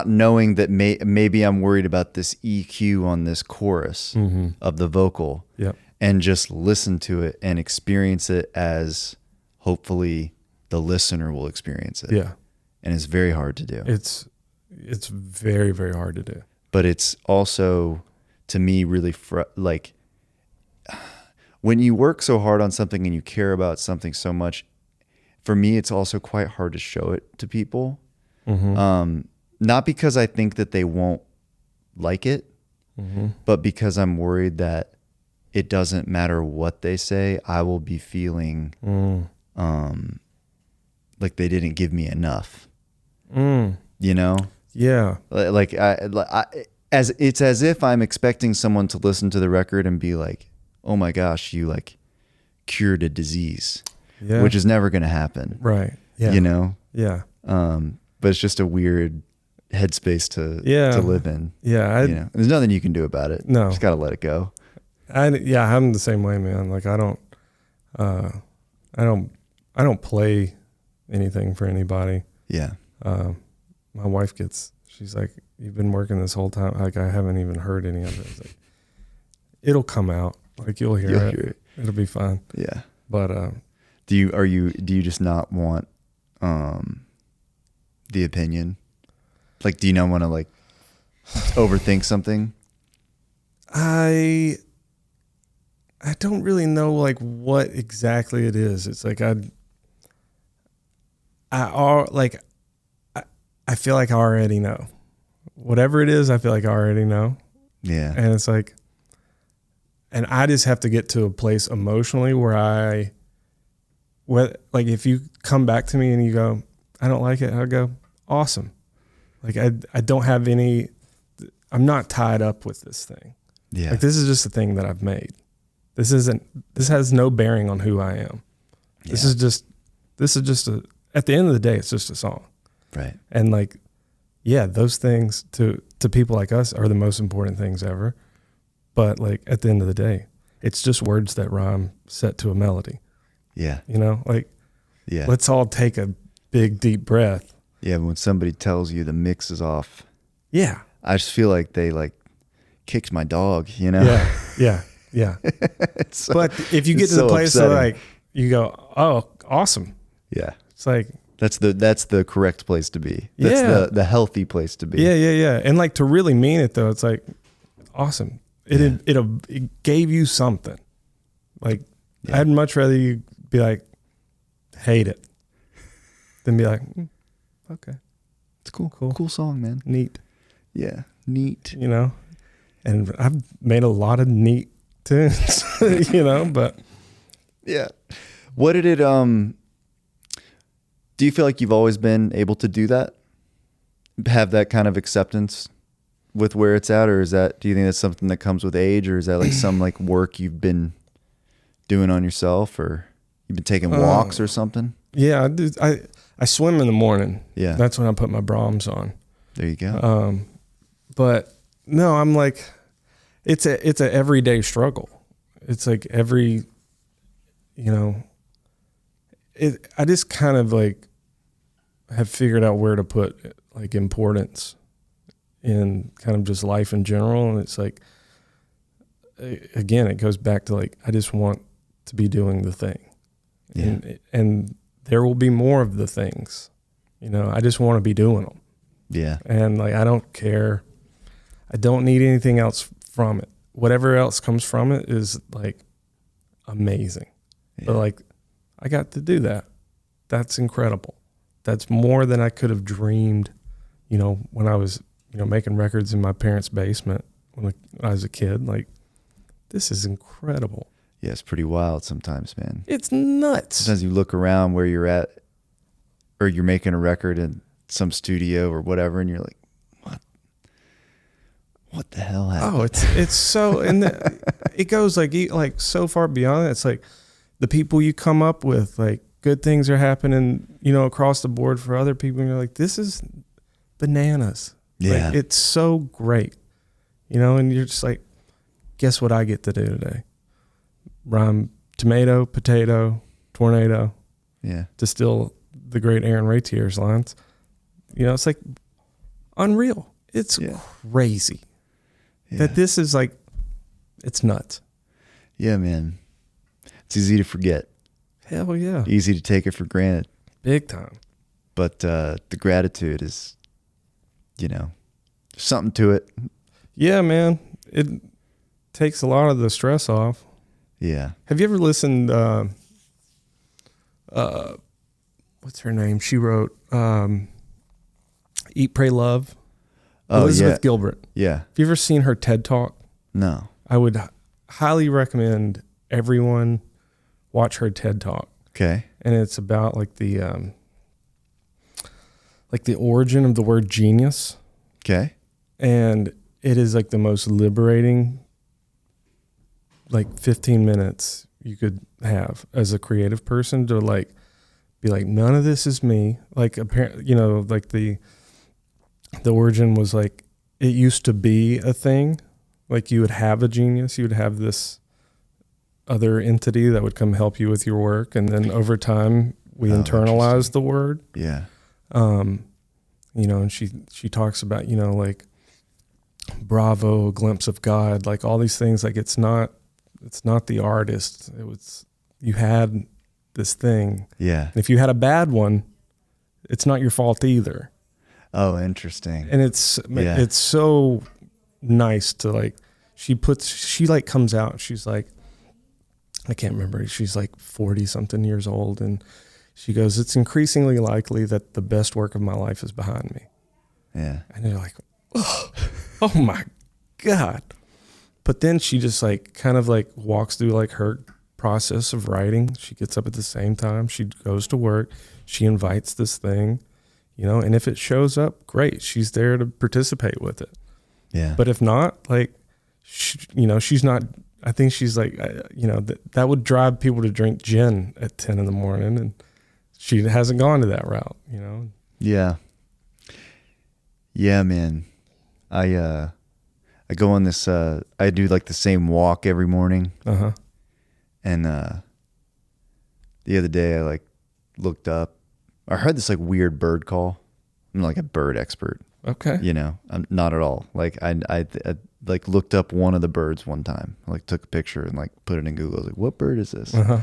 S3: knowing that maybe I'm worried about this EQ on this chorus of the vocal.
S2: Yeah.
S3: And just listen to it and experience it as hopefully the listener will experience it.
S2: Yeah.
S3: And it's very hard to do.
S2: It's very, very hard to do.
S3: But it's also, to me, really like when you work so hard on something and you care about something so much, for me, it's also quite hard to show it to people. Not because I think that they won't like it, but because I'm worried that it doesn't matter what they say, I will be feeling like they didn't give me enough. You know?
S2: Yeah.
S3: Like it's as if I'm expecting someone to listen to the record and be like, "Oh my gosh, you like cured a disease," which is never going to happen.
S2: Right. Yeah.
S3: You know?
S2: Yeah.
S3: But it's just a weird headspace to live in.
S2: Yeah.
S3: You know? There's nothing you can do about it.
S2: No.
S3: Just got to let it go.
S2: I'm the same way, man. Like I don't play anything for anybody.
S3: Yeah.
S2: My wife she's like, "You've been working this whole time. Like I haven't even heard any of it." It's like, it'll come out. Like you'll hear it. It'll be fine.
S3: Yeah.
S2: But
S3: do you just not want the opinion? Like, do you not want to like overthink something?
S2: I don't really know like what exactly it is. It's like I feel like I already know. Whatever it is, I feel like I already know.
S3: Yeah.
S2: And it's like, and I just have to get to a place emotionally where like if you come back to me and you go, "I don't like it," I'll go, "Awesome." Like I don't have I'm not tied up with this thing.
S3: Yeah.
S2: Like this is just a thing that I've made. This has no bearing on who I am.
S3: Yeah.
S2: This is just at the end of the day, it's just a song.
S3: Right.
S2: And like, yeah, those things to people like us are the most important things ever. But like at the end of the day, it's just words that rhyme set to a melody.
S3: Yeah.
S2: You know, like,
S3: yeah.
S2: Let's all take a big, deep breath.
S3: Yeah. When somebody tells you the mix is off.
S2: Yeah.
S3: I just feel like they like kicked my dog, you know?
S2: Yeah. Yeah. Yeah. But if you get to the place where like you go, "Oh, awesome."
S3: Yeah.
S2: It's like,
S3: that's the correct place to be. That's the healthy place to be.
S2: Yeah. Yeah. Yeah. And like to really mean it though, it's like, awesome. It gave you something. Like I'd much rather you be like, "Hate it," than be like, "Okay,
S3: it's cool song, man.
S2: Neat."
S3: Yeah, neat.
S2: You know, and I've made a lot of neat tunes, you know, but
S3: yeah. What did it? Do you feel like you've always been able to do that? Have that kind of acceptance with where it's at, or do you think that's something that comes with age, or is that like some like work you've been doing on yourself, or you've been taking walks or something?
S2: Yeah, I do. I swim in the morning.
S3: Yeah,
S2: that's when I put my Brahms on.
S3: There you go.
S2: But no, I'm like, it's a everyday struggle. It's like every, you know, I just kind of like have figured out where to put like importance in kind of just life in general. And it's like, again, it goes back to like, I just want to be doing the thing.
S3: Yeah.
S2: And there will be more of the things, you know, I just want to be doing them.
S3: Yeah.
S2: And like, I don't care. I don't need anything else from it. Whatever else comes from it is like amazing. Yeah. But like, I got to do that. That's incredible. That's more than I could have dreamed, you know, when I was, you know, making records in my parents' basement when I was a kid. Like, this is incredible.
S3: Yeah, it's pretty wild sometimes, man.
S2: It's nuts.
S3: Sometimes you look around where you're at or you're making a record in some studio or whatever, and you're like, what the hell happened?
S2: Oh, it's so, and it goes like so far beyond it. It's like the people you come up with, like good things are happening, across the board for other people. And you're like, this is bananas.
S3: Yeah.
S2: Like, it's so great, and you're just like, guess what I get to do today? Rhyme tomato, potato, tornado.
S3: Yeah.
S2: To steal the great Aaron Ratier's lines. It's like unreal. It's crazy.
S3: Yeah.
S2: That this is like, it's nuts.
S3: Yeah, man. It's easy to forget.
S2: Hell yeah.
S3: Easy to take it for granted.
S2: Big time.
S3: But the gratitude is, something to it.
S2: Yeah, man. It takes a lot of the stress off.
S3: Yeah.
S2: Have you ever listened, what's her name? She wrote Eat, Pray, Love. Elizabeth Gilbert.
S3: Yeah.
S2: Have you ever seen her TED Talk?
S3: No.
S2: I would highly recommend everyone watch her TED Talk.
S3: Okay.
S2: And it's about like the origin of the word genius.
S3: Okay.
S2: And it is like the most liberating, like 15 minutes you could have as a creative person to like be like, none of this is me. Like apparently, like the origin was like, it used to be a thing. Like you would have a genius, you would have this other entity that would come help you with your work. And then over time we internalized the word.
S3: Yeah.
S2: And she talks about, like Bravo, a glimpse of God, like all these things. Like it's not the artist. You had this thing.
S3: Yeah.
S2: And if you had a bad one, it's not your fault either.
S3: Oh, interesting.
S2: And it's so nice to like, she comes out, she's like, I can't remember. She's like 40 something years old. And she goes, it's increasingly likely that the best work of my life is behind me.
S3: Yeah.
S2: And you're like, oh my God. But then she just like kind of like walks through like her process of writing. She gets up at the same time. She goes to work. She invites this thing, and if it shows up, great. She's there to participate with it.
S3: Yeah.
S2: But if not, like, she's not, I think she's like, that would drive people to drink gin at 10 in the morning. And she hasn't gone to that route,
S3: Yeah. Yeah, man. I go on this, I do like the same walk every morning.
S2: Uh-huh.
S3: And the other day I like looked up, I heard this like weird bird call. I'm like a bird expert.
S2: Okay.
S3: I'm not at all. Like I like looked up one of the birds one time. I like took a picture and like put it in Google. I was like, what bird is this?
S2: Uh-huh.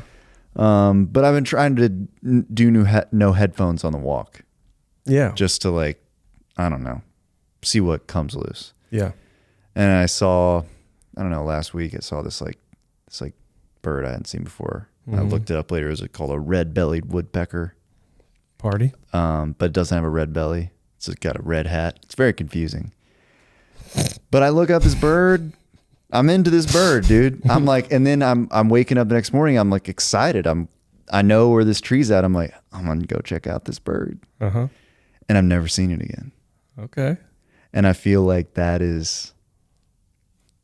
S3: But I've been trying to do no headphones on the walk.
S2: Yeah.
S3: Just to like, I don't know, see what comes loose.
S2: Yeah.
S3: And I saw, I don't know, last week I saw this bird I hadn't seen before.
S2: Mm-hmm.
S3: I looked it up later. It was called a red-bellied woodpecker.
S2: Party.
S3: But it doesn't have a red belly. It's got a red hat. It's very confusing. But I look up this bird. I'm into this bird, dude. I'm like, and then I'm waking up the next morning. I'm like excited. I know where this tree's at. I'm like, I'm gonna go check out this bird.
S2: Uh-huh.
S3: And I've never seen it again.
S2: Okay.
S3: And I feel like that is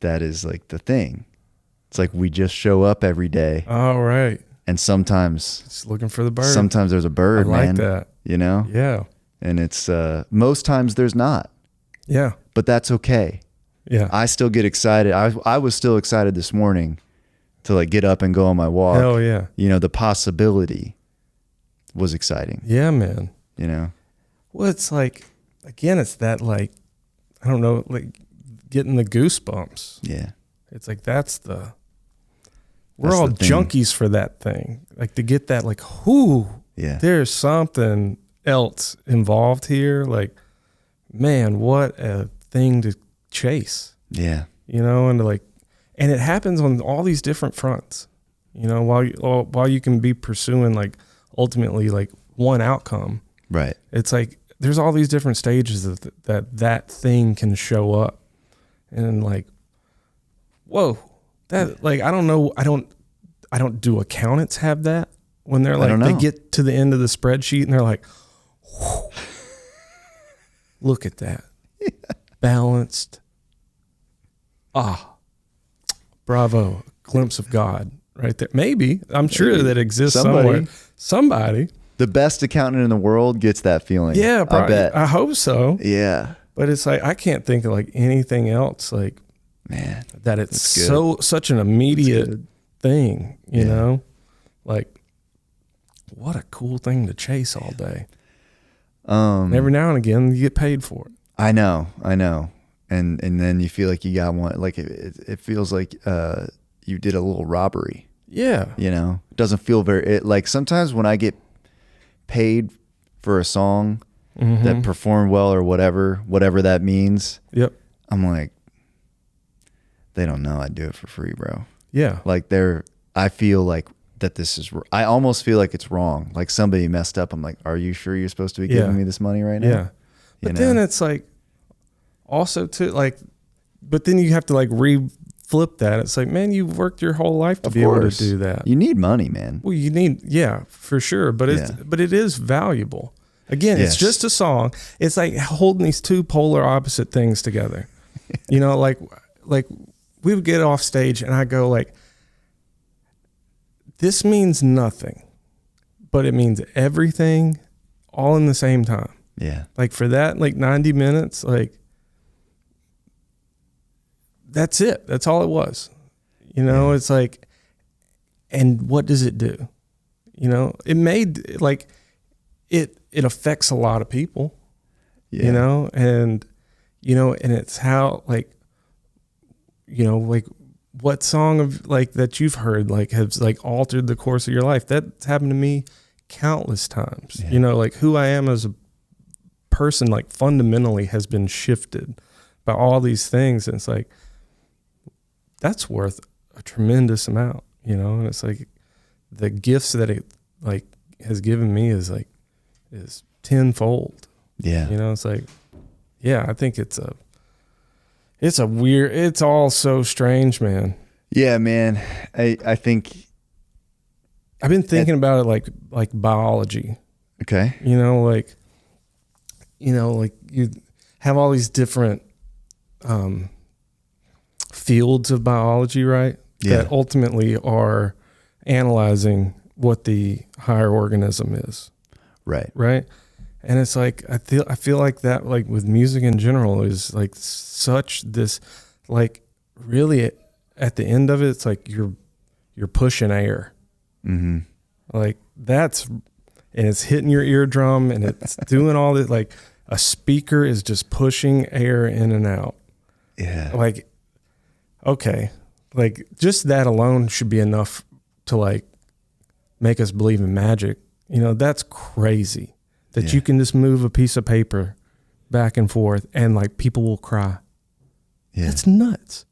S3: like the thing. It's like we just show up every day.
S2: All right.
S3: And sometimes
S2: Just looking for the bird.
S3: Sometimes there's a bird,
S2: I like
S3: man.
S2: that.
S3: Yeah. And it's most times there's not.
S2: Yeah.
S3: But that's okay.
S2: Yeah.
S3: I still get excited. I was still excited this morning to like get up and go on my walk.
S2: Hell yeah.
S3: The possibility was exciting.
S2: Yeah, man. Well, it's like, again, it's that like, I don't know, like getting the goosebumps.
S3: Yeah.
S2: It's like, we're all junkies for that thing. Like to get that, like,
S3: yeah,
S2: there's something else involved here. Like, man, what a thing to chase.
S3: Yeah.
S2: And it happens on all these different fronts, while you can be pursuing like ultimately like one outcome.
S3: Right.
S2: It's like, there's all these different stages of that thing can show up, and like, whoa, that like, I don't know. I don't do accountants have that when they're like, they get to the end of the spreadsheet and they're like, Look at that. Balanced. Bravo. Glimpse of God right there. Maybe. I'm sure that exists somewhere. Somebody.
S3: The best accountant in the world gets that feeling.
S2: Yeah, probably.
S3: I bet.
S2: I hope so.
S3: Yeah.
S2: But it's like, I can't think of like anything else like,
S3: man,
S2: that it's such an immediate thing, you know? Like, what a cool thing to chase all day. And every now and again you get paid for it. I know. And then you feel like you got one, like it feels like you did a little robbery. Yeah. You know, it doesn't feel like sometimes when I get paid for a song that performed well or whatever that means. Yep. I'm like, they don't know I do it for free, bro. Yeah. Like I feel like that I almost feel like it's wrong. Like somebody messed up. I'm like, are you sure you're supposed to be giving me this money right now? Yeah. But then it's like, also too, like, but then you have to like flip that. It's like, man, you've worked your whole life to be able to do that. You need money, man. Well, you need, for sure. But it is valuable. Again, it's just a song. It's like holding these two polar opposite things together. You know, like we would get off stage and I go like, this means nothing, but it means everything all in the same time. Yeah. Like for that, like 90 minutes, like that's it. That's all it was. You know, it's like, and what does it do? You know, it made like, it affects a lot of people, you know, and it's how like, you know, like what song of like that you've heard like has like altered the course of your life. That's happened to me countless times. You know, like who I am as a person like fundamentally has been shifted by all these things, and it's like that's worth a tremendous amount, you know. And it's like the gifts that it like has given me is tenfold. Yeah. You know, it's like, I think it's a weird, it's all so strange, man. Yeah, man. I think I've been thinking about it like biology. Okay. You know, like you have all these different fields of biology, right? Yeah. That ultimately are analyzing what the higher organism is. Right. Right. And it's like, I feel like that, like with music in general is like such this, like really at the end of it, it's like you're pushing air. Mm-hmm. Like and it's hitting your eardrum and it's doing all this, like a speaker is just pushing air in and out. Yeah. Like, okay. Like just that alone should be enough to like make us believe in magic. You know, that's crazy. That you can just move a piece of paper back and forth and like people will cry. Yeah. That's nuts.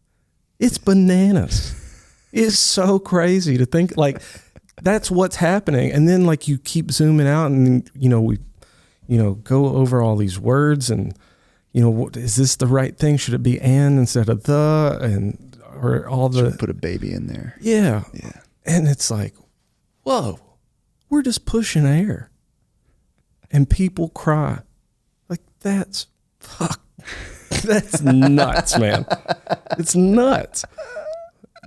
S2: It's bananas. It's so crazy to think like that's what's happening. And then like you keep zooming out and, you know, we, you know, go over all these words and, you know, what, is this the right thing? Should it be and instead of the, or all the. Should put a baby in there. Yeah. Yeah. And it's like, whoa, we're just pushing air. And people cry. Like that's nuts, man. It's nuts.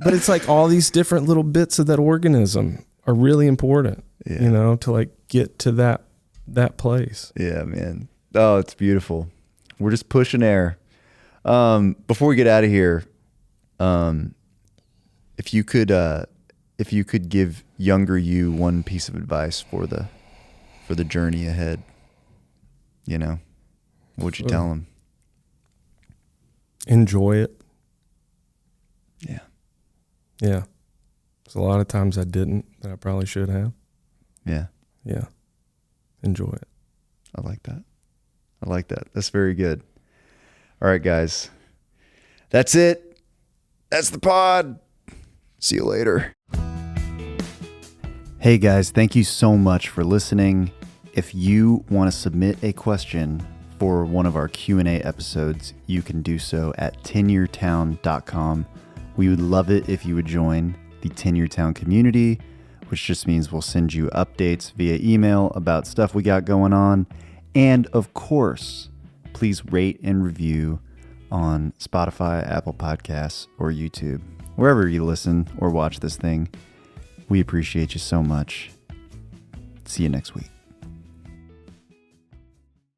S2: But it's like all these different little bits of that organism are really important, you know, to like get to that place. Yeah, man. Oh, it's beautiful. We're just pushing air. Before we get out of here, if you could give younger you one piece of advice for the journey ahead, you know, what would you tell them? Enjoy it. Yeah. Yeah. There's a lot of times I didn't that I probably should have. Yeah. Yeah. Enjoy it. I like that. That's very good. All right, guys. That's it. That's the pod. See you later. Hey guys, thank you so much for listening. If you want to submit a question for one of our Q&A episodes, you can do so at tenuretowne.com. We would love it if you would join the Tenure Town community, which just means we'll send you updates via email about stuff we got going on.
S3: And of course, please rate and review on Spotify, Apple Podcasts, or YouTube. Wherever you listen or watch this thing, we appreciate you so much. See you next week.